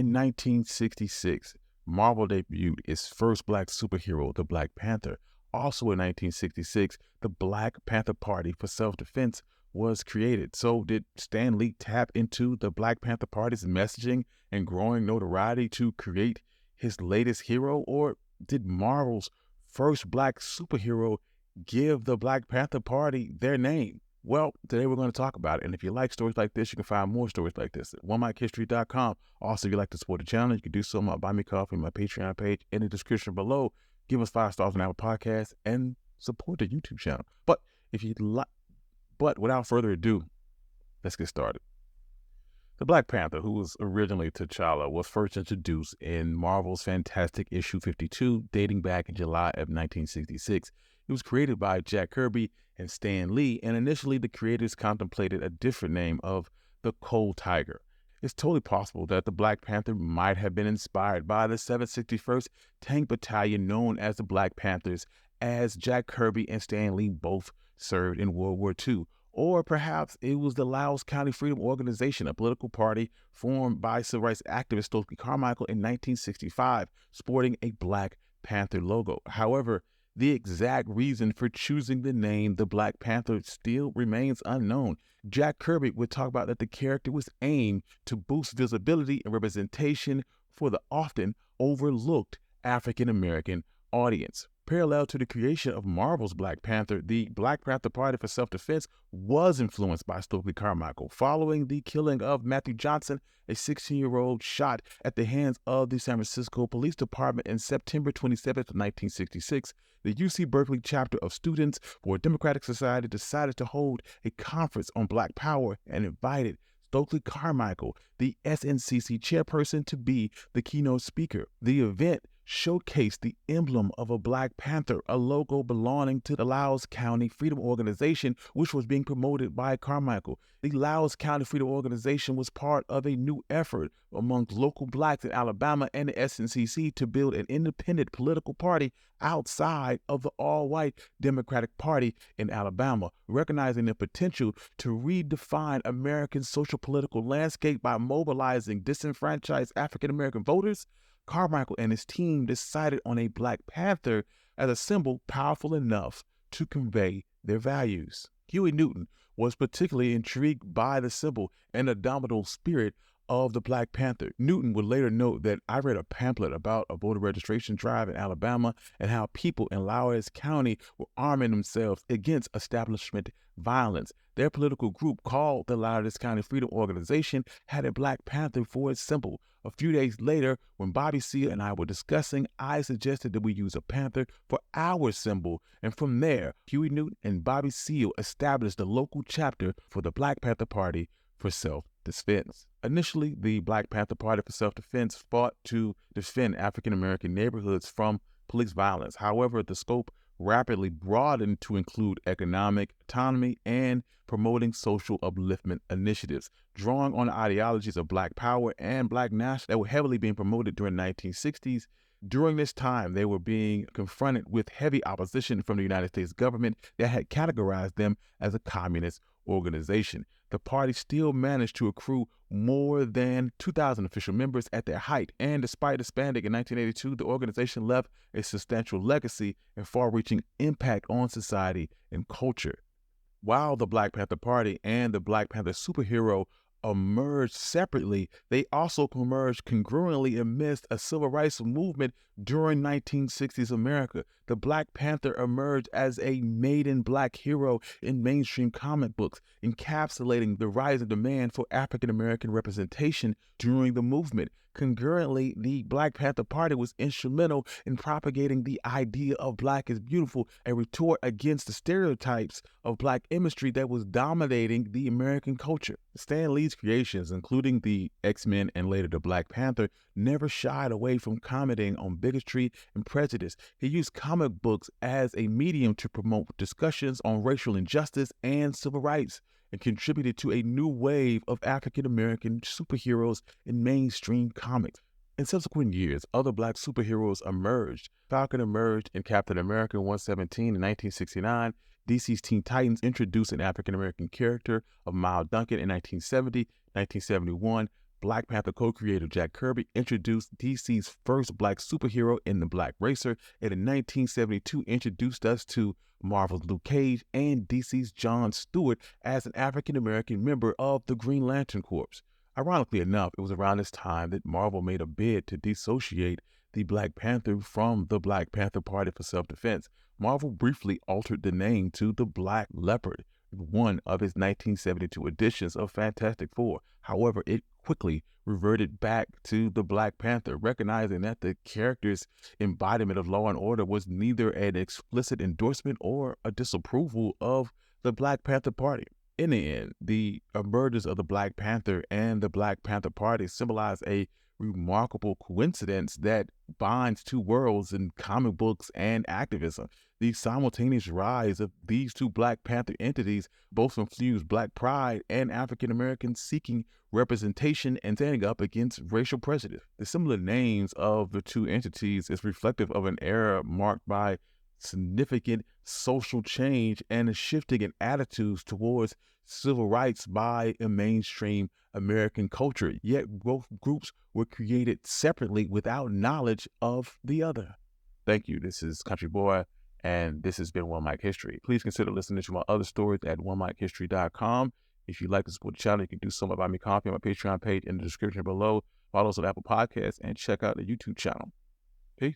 In 1966, Marvel debuted its first black superhero, the Black Panther. Also in 1966, the Black Panther Party for self-defense was created. So did Stan Lee tap into the Black Panther Party's messaging and growing notoriety to create his latest hero? Or did Marvel's first black superhero give the Black Panther Party their name? Well, today we're going to talk about it. And if you like stories like this, you can find more stories like this at onemichistory.com. Also, if you'd like to support the channel, you can do so on my Buy Me Coffee, my Patreon page in the description below. Give us 5 stars on Apple Podcasts and support the YouTube channel. But without further ado, let's get started. The Black Panther, who was originally T'Challa, was first introduced in Marvel's Fantastic issue 52, dating back in July of 1966. It was created by Jack Kirby and Stan Lee, and initially the creators contemplated a different name of the Cold Tiger. It's totally possible that the Black Panther might have been inspired by the 761st Tank Battalion known as the Black Panthers, as Jack Kirby and Stan Lee both served in World War II. Or perhaps it was the Laos County Freedom Organization, a political party formed by civil rights activist Stokely Carmichael in 1965, sporting a Black Panther logo. However, the exact reason for choosing the name the Black Panther still remains unknown. Jack Kirby would talk about that the character was aimed to boost visibility and representation for the often overlooked African-American audience. Parallel to the creation of Marvel's Black Panther, the Black Panther Party for self-defense was influenced by Stokely Carmichael. Following the killing of Matthew Johnson, a 16-year-old shot at the hands of the San Francisco Police Department in September 27, 1966, the UC Berkeley chapter of Students for a Democratic Society decided to hold a conference on Black Power and invited Stokely Carmichael, the SNCC chairperson, to be the keynote speaker. The event showcased the emblem of a Black Panther, a logo belonging to the Laos County Freedom Organization, which was being promoted by Carmichael. The Laos County Freedom Organization was part of a new effort among local blacks in Alabama and the SNCC to build an independent political party outside of the all-white Democratic Party in Alabama, recognizing the potential to redefine American social political landscape by mobilizing disenfranchised African-American voters. Carmichael and his team decided on a Black Panther as a symbol powerful enough to convey their values. Huey Newton was particularly intrigued by the symbol and the dominant spirit of the Black Panther. Newton would later note that I read a pamphlet about a voter registration drive in Alabama and how people in Laos County were arming themselves against establishment violence. Their political group, called the Laos County Freedom Organization, had a Black Panther for its symbol. A few days later, when Bobby Seale and I were discussing, I suggested that we use a panther for our symbol. And from there, Huey Newton and Bobby Seale established the local chapter for the Black Panther Party for self-defense. Initially, the Black Panther Party for self-defense fought to defend African-American neighborhoods from police violence. However, the scope rapidly broadened to include economic autonomy and promoting social upliftment initiatives, drawing on the ideologies of Black Power and Black nationalism that were heavily being promoted during the 1960s. During this time, they were being confronted with heavy opposition from the United States government that had categorized them as a communist organization. The party still managed to accrue more than 2,000 official members at their height, and despite disbanding in 1982, the organization left a substantial legacy and far-reaching impact on society and culture. While the Black Panther Party and the Black Panther superhero emerged separately, they also emerged congruently amidst a civil rights movement during 1960s America. The Black Panther emerged as a maiden Black hero in mainstream comic books, encapsulating the rising demand for African-American representation during the movement. Concurrently, the Black Panther Party was instrumental in propagating the idea of Black is beautiful, a retort against the stereotypes of Black imagery that was dominating the American culture. Stan Lee's creations, including the X-Men and later the Black Panther, never shied away from commenting on bigotry and prejudice. He used comic books as a medium to promote discussions on racial injustice and civil rights, and contributed to a new wave of African-American superheroes in mainstream comics. In subsequent years, other Black superheroes emerged. Falcon emerged in Captain America 117 in 1969. DC's Teen Titans introduced an African-American character of Miles Duncan in 1970. 1971, Black Panther co-creator Jack Kirby introduced DC's first black superhero in the Black Racer, and in 1972 introduced us to Marvel's Luke Cage and DC's John Stewart as an African-American member of the Green Lantern Corps. Ironically enough, it was around this time that Marvel made a bid to dissociate the Black Panther from the Black Panther Party for self-defense. Marvel briefly altered the name to the Black Leopard, one of its 1972 editions of Fantastic Four. However, it quickly reverted back to the Black Panther, recognizing that the character's embodiment of law and order was neither an explicit endorsement or a disapproval of the Black Panther Party. In the end, the emergence of the Black Panther and the Black Panther Party symbolize a remarkable coincidence that binds two worlds in comic books and activism. The simultaneous rise of these two Black Panther entities both infuse Black pride and African Americans seeking representation and standing up against racial prejudice. The similar names of the two entities is reflective of an era marked by significant social change and a shifting in attitudes towards civil rights by a mainstream American culture, yet both groups were created separately without knowledge of the other. Thank you. This is Country Boy, and this has been One Mic History. Please consider listening to my other stories at onemichistory.com. If you'd like to support the channel, you can do so by buying me coffee on my Patreon page in the description below. Follow us on Apple Podcasts and check out the YouTube channel. Peace.